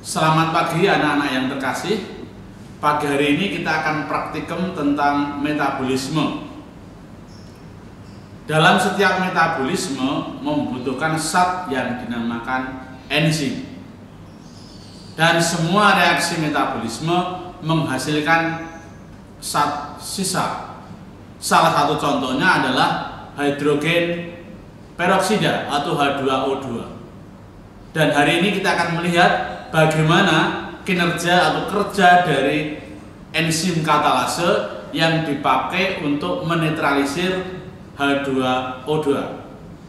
Selamat pagi anak-anak yang terkasih. Pagi hari ini kita akan praktikum tentang metabolisme. Dalam setiap metabolisme membutuhkan zat yang dinamakan enzim. Dan semua reaksi metabolisme menghasilkan zat sisa. Salah satu contohnya adalah hidrogen peroksida atau H2O2. Dan hari ini kita akan melihat bagaimana kinerja atau kerja dari enzim katalase yang dipakai untuk menetralisir H2O2.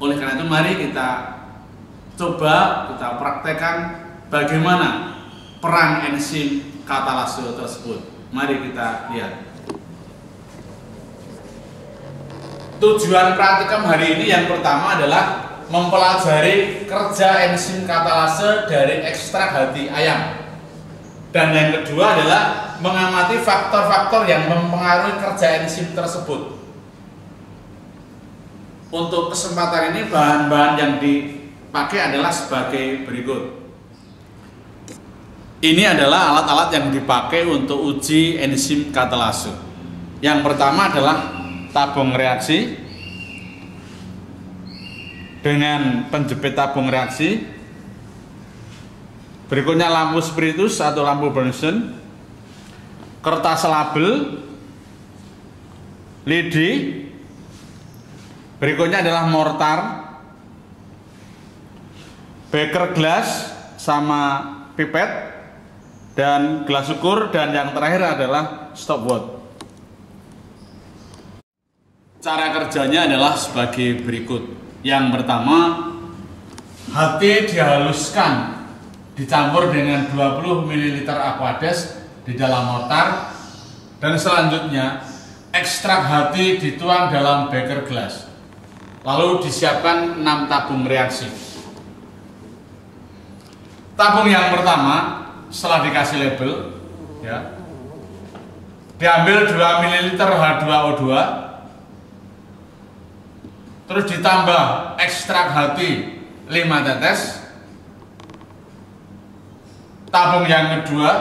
Oleh karena itu mari kita coba kita praktekkan bagaimana peran enzim katalase tersebut. Mari kita lihat. Tujuan praktikum hari ini yang pertama adalah mempelajari kerja enzim katalase dari ekstrak hati ayam. Dan yang kedua adalah mengamati faktor-faktor yang mempengaruhi kerja enzim tersebut. Untuk kesempatan ini bahan-bahan yang dipakai adalah sebagai berikut. Ini adalah alat-alat yang dipakai untuk uji enzim katalase. Yang pertama adalah tabung reaksi dengan penjepit tabung reaksi. Berikutnya lampu spiritus atau lampu Bunsen, kertas label, lidi. Berikutnya adalah mortar, beker gelas sama pipet, dan gelas ukur, dan yang terakhir adalah stopwatch. Cara kerjanya adalah sebagai berikut. Yang pertama, hati dihaluskan, dicampur dengan 20 ml Aquades di dalam mortar, dan selanjutnya ekstrak hati dituang dalam beker gelas. Lalu disiapkan 6 tabung reaksi. Tabung yang pertama setelah dikasih label, ya, diambil 2 ml H2O2, terus ditambah ekstrak hati 5 tetes. Tabung yang kedua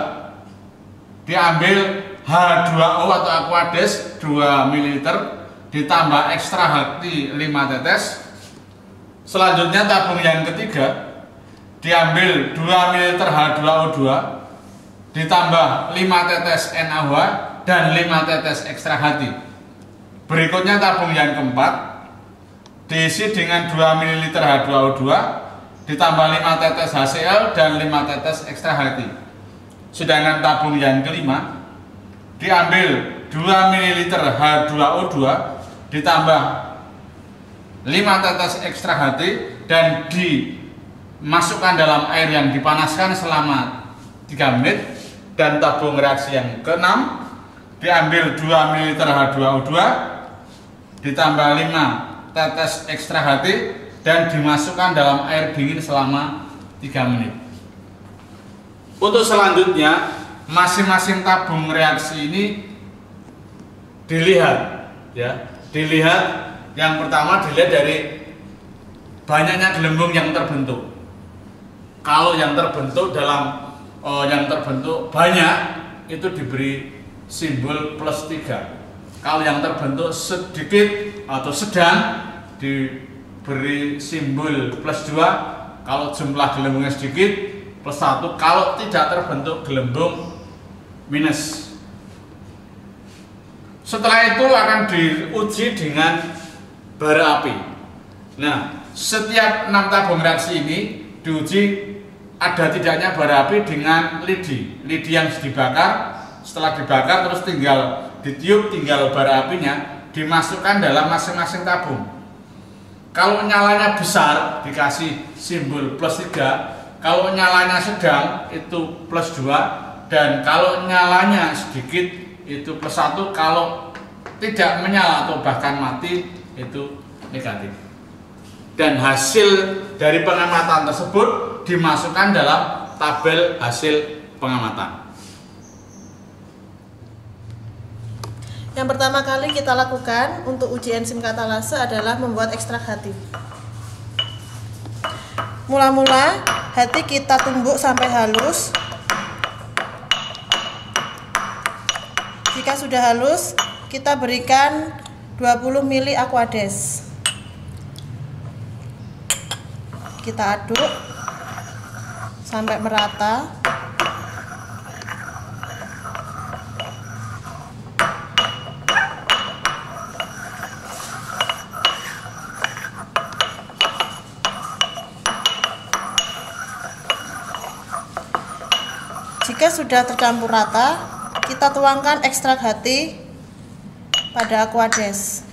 diambil H2O atau Aquades 2 ml, ditambah ekstrak hati 5 tetes. Selanjutnya tabung yang ketiga diambil 2 ml H2O2, ditambah 5 tetes NaOH dan 5 tetes ekstrak hati. Berikutnya tabung yang keempat diisi dengan 2 ml H2O2, ditambah 5 tetes HCl dan 5 tetes ekstrak hati. Sedangkan tabung yang kelima diambil 2 ml H2O2, ditambah 5 tetes ekstrak hati dan dimasukkan dalam air yang dipanaskan selama 3 menit. Dan tabung reaksi yang keenam diambil 2 ml H2O2, ditambah 5 tetes ekstrak hati dan dimasukkan dalam air dingin selama 3 menit. Untuk selanjutnya, masing-masing tabung reaksi ini dilihat, ya. Dilihat, yang pertama dilihat dari banyaknya gelembung yang terbentuk. Kalau yang terbentuk banyak, itu diberi simbol +3. Kalau yang terbentuk sedikit atau sedang diberi simbol +2. Kalau jumlah gelembungnya sedikit +1. Kalau tidak terbentuk gelembung minus. Setelah itu akan diuji dengan bara api. Nah, setiap 6 tabung reaksi ini diuji ada tidaknya bara api dengan lidi. Lidi yang dibakar, setelah dibakar terus tinggal ditiup, tinggal bara apinya dimasukkan dalam masing-masing tabung. Kalau nyalanya besar dikasih simbol +3, kalau nyalanya sedang itu +2, dan kalau nyalanya sedikit itu +1, kalau tidak menyala atau bahkan mati itu negatif. Dan hasil dari pengamatan tersebut dimasukkan dalam tabel hasil pengamatan. Yang pertama kali kita lakukan untuk uji enzim katalase adalah membuat ekstrak hati. Mula-mula hati kita tumbuk sampai halus Jika sudah halus, kita berikan 20 ml Aquades. Kita aduk sampai merata. Jika sudah tercampur rata, kita tuangkan ekstrak hati pada Aquades.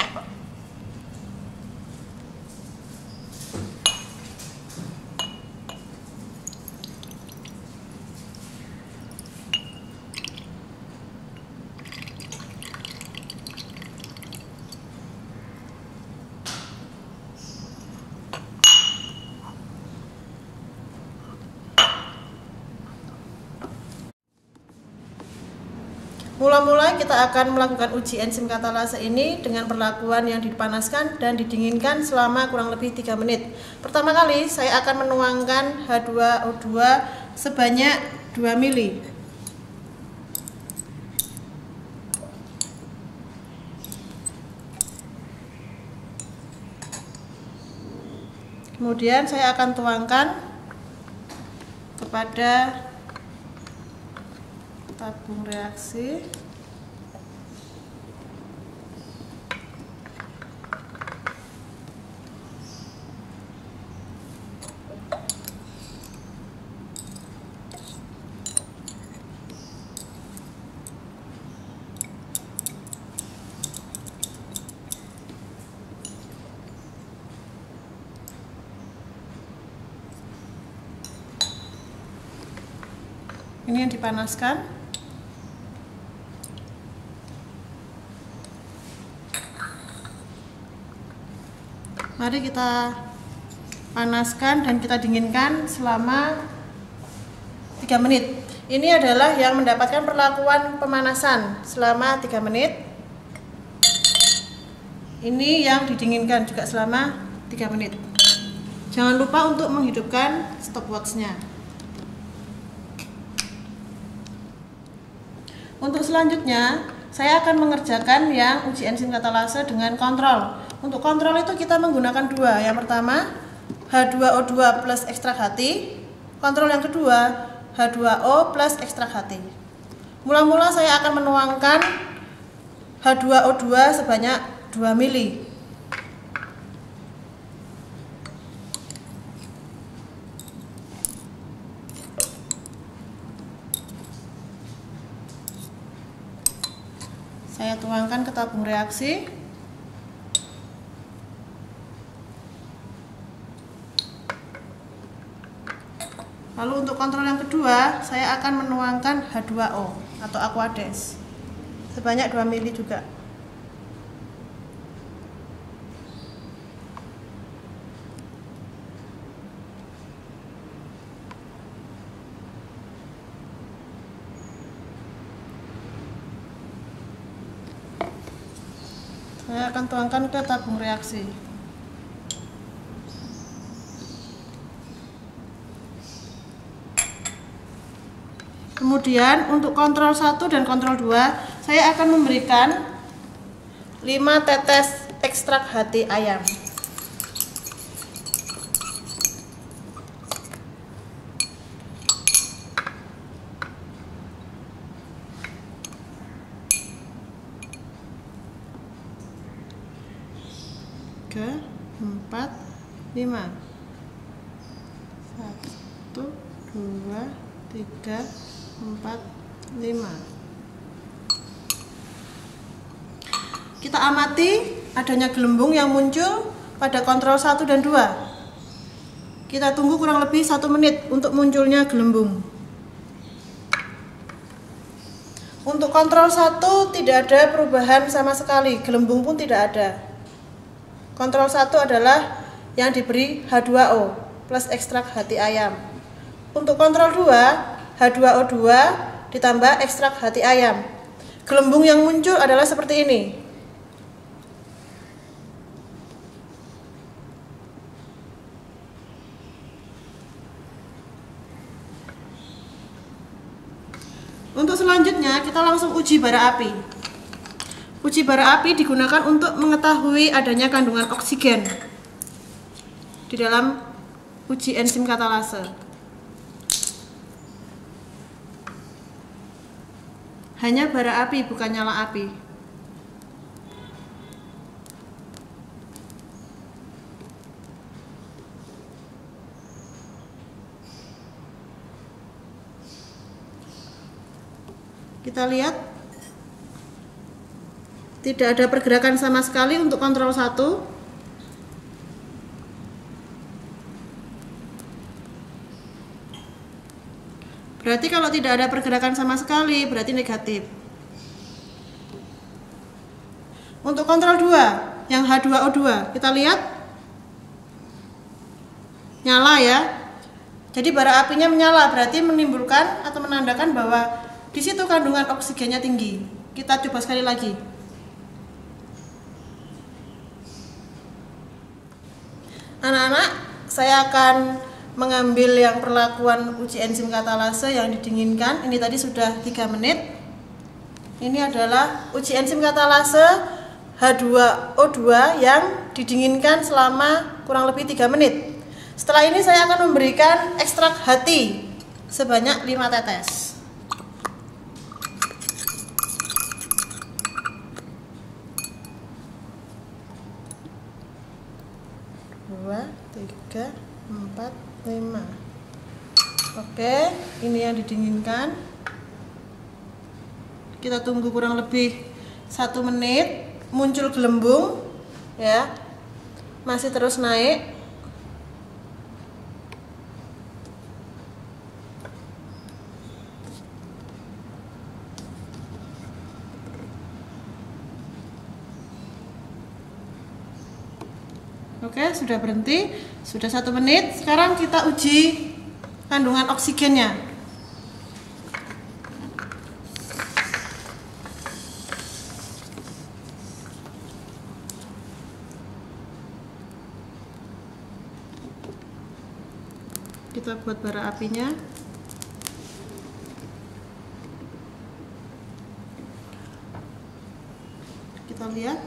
Mula-mula kita akan melakukan uji enzim katalase ini dengan perlakuan yang dipanaskan dan didinginkan selama kurang lebih 3 menit. Pertama kali saya akan menuangkan H2O2 sebanyak 2 ml. Kemudian saya akan tuangkan kepada tabung reaksi. Ini yang dipanaskan. Mari kita panaskan dan kita dinginkan selama 3 menit. Ini adalah yang mendapatkan perlakuan pemanasan selama 3 menit. Ini yang didinginkan juga selama 3 menit. Jangan lupa untuk menghidupkan stopwatch-nya. Untuk selanjutnya, saya akan mengerjakan yang uji enzim katalase dengan kontrol. Untuk kontrol itu kita menggunakan 2. Yang pertama, H2O2 plus ekstrak hati. Kontrol yang kedua, H2O plus ekstrak hati. Mula-mula saya akan menuangkan H2O2 sebanyak 2 ml. Saya tuangkan ke tabung reaksi. Lalu untuk kontrol yang kedua, saya akan menuangkan H2O atau Aquades sebanyak 2 ml juga. Saya akan tuangkan ke tabung reaksi. Kemudian untuk kontrol 1 dan kontrol 2, saya akan memberikan 5 tetes ekstrak hati ayam. Tiga, 4, 5. 1, 2, 3, 4, 5. Kita amati adanya gelembung yang muncul pada kontrol 1 dan 2. Kita tunggu kurang lebih 1 menit untuk munculnya gelembung. Untuk kontrol 1 tidak ada perubahan sama sekali, gelembung pun tidak ada. Kontrol 1 adalah yang diberi H2O plus ekstrak hati ayam. Untuk kontrol 2, H2O2 ditambah ekstrak hati ayam. Gelembung yang muncul adalah seperti ini. Untuk selanjutnya kita langsung uji bara api. Uji bara api digunakan untuk mengetahui adanya kandungan oksigen di dalam uji enzim katalase. Hanya bara api, bukan nyala api. Kita lihat tidak ada pergerakan sama sekali untuk kontrol 1. Berarti kalau tidak ada pergerakan sama sekali berarti negatif. Untuk kontrol 2 yang H2O2 kita lihat nyala ya. Jadi bara apinya menyala, berarti menimbulkan atau menandakan bahwa di situ kandungan oksigennya tinggi. Kita coba sekali lagi. Anak-anak, saya akan mengambil yang perlakuan uji enzim katalase yang didinginkan. Ini tadi sudah 3 menit. Ini adalah uji enzim katalase H2O2 yang didinginkan selama kurang lebih 3 menit. Setelah ini saya akan memberikan ekstrak HT sebanyak 5 tetes. Dua, 3, 4, 5. Oke, ini yang didinginkan. Kita tunggu kurang lebih 1 menit, muncul gelembung ya. Masih terus naik. Oke, sudah berhenti, sudah 1 menit. Sekarang kita uji kandungan oksigennya. Kita buat bara apinya. Kita lihat.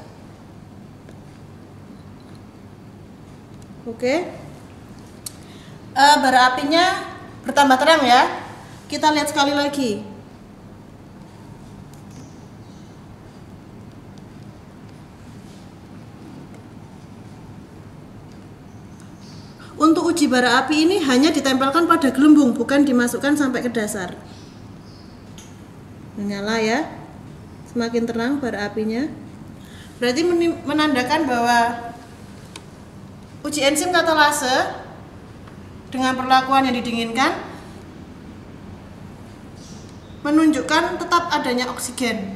Oke, bara apinya bertambah terang ya. Kita lihat sekali lagi. Untuk uji bara api ini hanya ditempelkan pada gelembung, bukan dimasukkan sampai ke dasar. Menyala ya, semakin terang bara apinya. Berarti menandakan bahwa uji enzim katalase dengan perlakuan yang didinginkan menunjukkan tetap adanya oksigen.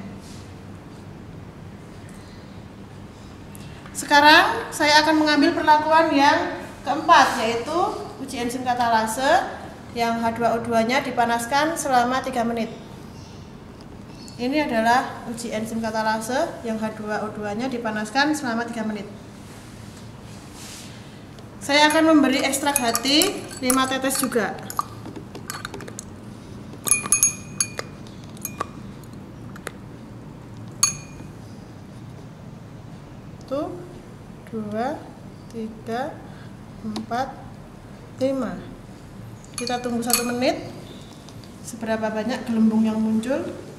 Sekarang saya akan mengambil perlakuan yang keempat, yaitu uji enzim katalase yang H2O2-nya dipanaskan selama 3 menit. Ini adalah uji enzim katalase yang H2O2-nya dipanaskan selama 3 menit. Saya akan memberi ekstrak HT 5 tetes juga. Tuh, 2, 3, 4, 5. Kita tunggu 1 menit. Seberapa banyak gelembung yang muncul?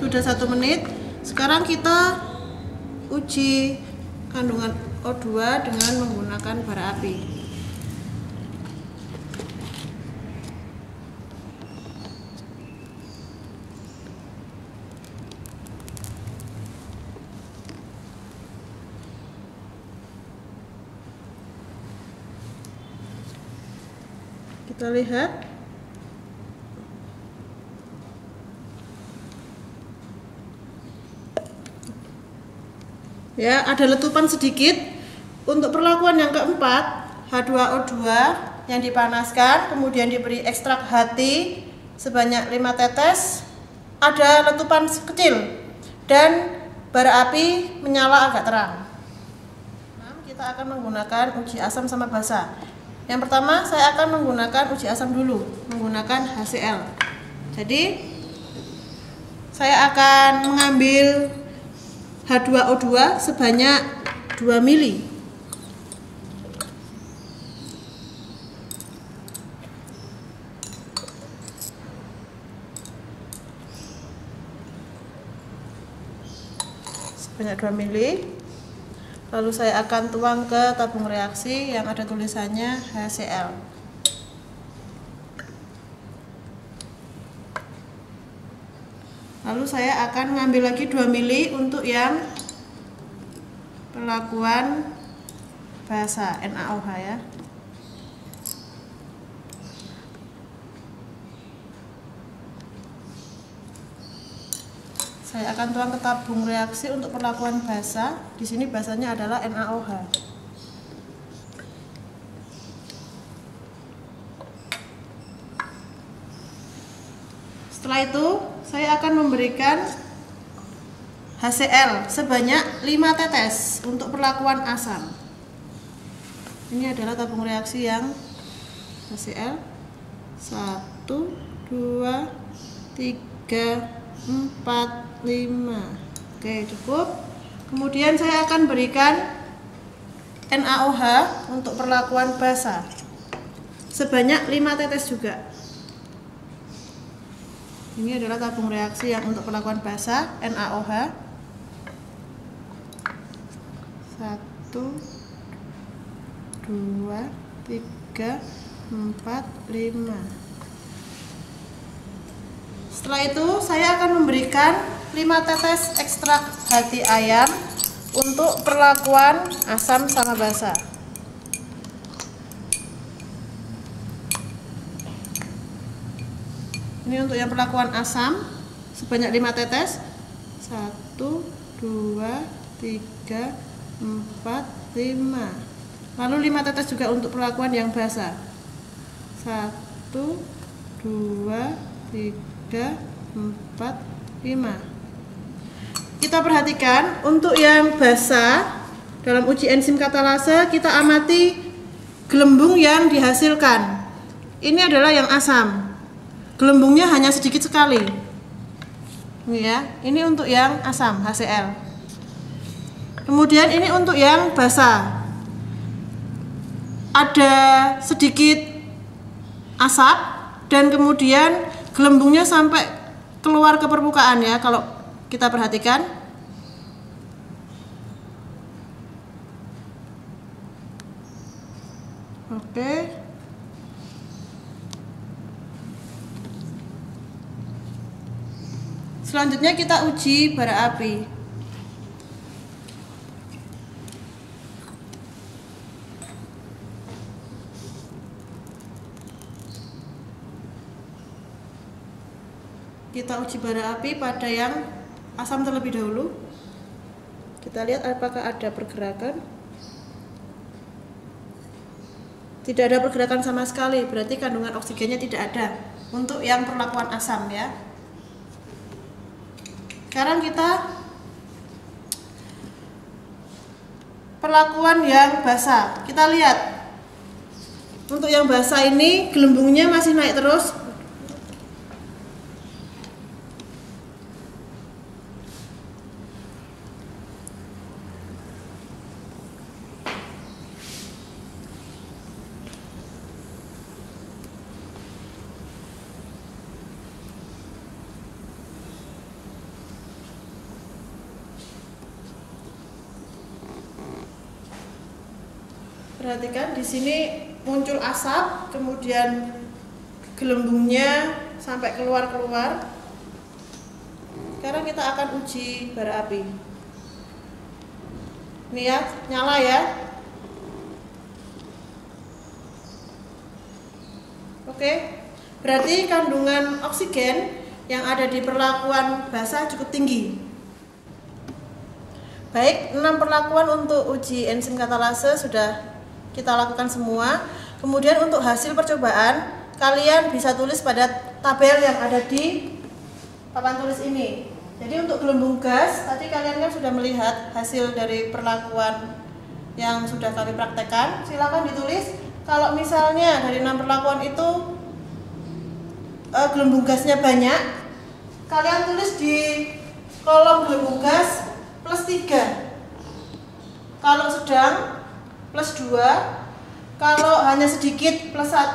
Sudah 1 menit. Sekarang kita uji kandungan O2 dengan menggunakan bara api. Kita lihat. Ya, ada letupan sedikit. Untuk perlakuan yang keempat, H2O2 yang dipanaskan, kemudian diberi ekstrak HT sebanyak 5 tetes, ada letupan kecil dan bara api menyala agak terang. Kita akan menggunakan uji asam sama basa. Yang pertama saya akan menggunakan uji asam dulu, menggunakan HCl. Jadi saya akan mengambil H2O2 sebanyak 2 mili. Sebanyak 2 mili. Lalu saya akan tuang ke tabung reaksi yang ada tulisannya HCl. Lalu saya akan ngambil lagi 2 mili untuk yang perlakuan basa, NaOH ya. Saya akan tuang ke tabung reaksi untuk perlakuan basa. Di sini basanya adalah NaOH. Setelah itu, saya akan memberikan HCl sebanyak 5 tetes untuk perlakuan asam. Ini adalah tabung reaksi yang HCl. 1, 2, 3, 4, 5. Oke, cukup. Kemudian saya akan berikan NaOH untuk perlakuan basa sebanyak 5 tetes juga. Ini adalah tabung reaksi yang untuk perlakuan basa, NaOH. 1, 2, 3, 4, 5. Setelah itu saya akan memberikan 5 tetes ekstrak hati ayam untuk perlakuan asam sama basa. Ini untuk yang perlakuan asam sebanyak 5 tetes. 1, 2, 3, 4, 5. Lalu 5 tetes juga untuk perlakuan yang basa. 1, 2, 3, 4, 5. Kita perhatikan untuk yang basa dalam uji enzim katalase kita amati gelembung yang dihasilkan. Ini adalah yang asam. Gelembungnya hanya sedikit sekali. Ini ya, ini untuk yang asam HCl. Kemudian ini untuk yang basa. Ada sedikit asap dan kemudian gelembungnya sampai keluar ke permukaan ya, kalau kita perhatikan. Oke. Selanjutnya kita uji bara api. Kita uji bara api pada yang asam terlebih dahulu. Kita lihat apakah ada pergerakan. Tidak ada pergerakan sama sekali, berarti kandungan oksigennya tidak ada untuk yang perlakuan asam ya. Sekarang kita perlakuan yang basa. Kita lihat untuk yang basa ini gelembungnya masih naik terus. Perhatikan di sini muncul asap, kemudian gelembungnya sampai keluar-keluar. Sekarang kita akan uji bara api. Ini ya, nyala ya. Oke. Berarti kandungan oksigen yang ada di perlakuan basa cukup tinggi. Baik, 6 perlakuan untuk uji enzim katalase sudah kita lakukan semua. Kemudian untuk hasil percobaan kalian bisa tulis pada tabel yang ada di papan tulis ini. Jadi untuk gelembung gas, tadi kalian kan sudah melihat hasil dari perlakuan yang sudah kami praktekkan. Silakan ditulis kalau misalnya dari 6 perlakuan itu gelembung gasnya banyak, kalian tulis di kolom gelembung gas plus 3. Kalau sedang plus 2, kalau hanya sedikit plus 1,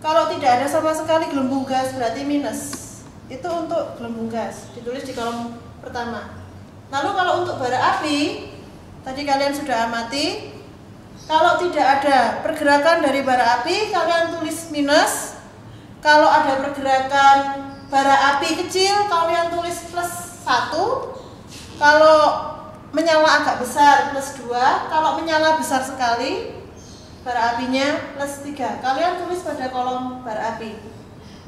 kalau tidak ada sama sekali gelembung gas berarti minus. Itu untuk gelembung gas, ditulis di kolom pertama. Lalu kalau untuk bara api, tadi kalian sudah amati, kalau tidak ada pergerakan dari bara api, kalian tulis minus. Kalau ada pergerakan bara api kecil, kalian tulis plus 1. Kalau menyala agak besar plus 2, kalau menyala besar sekali, bara apinya plus 3. Kalian tulis pada kolom bara api.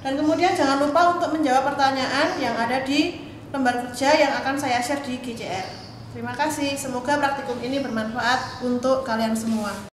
Dan kemudian jangan lupa untuk menjawab pertanyaan yang ada di lembar kerja yang akan saya share di GCR. Terima kasih, semoga praktikum ini bermanfaat untuk kalian semua.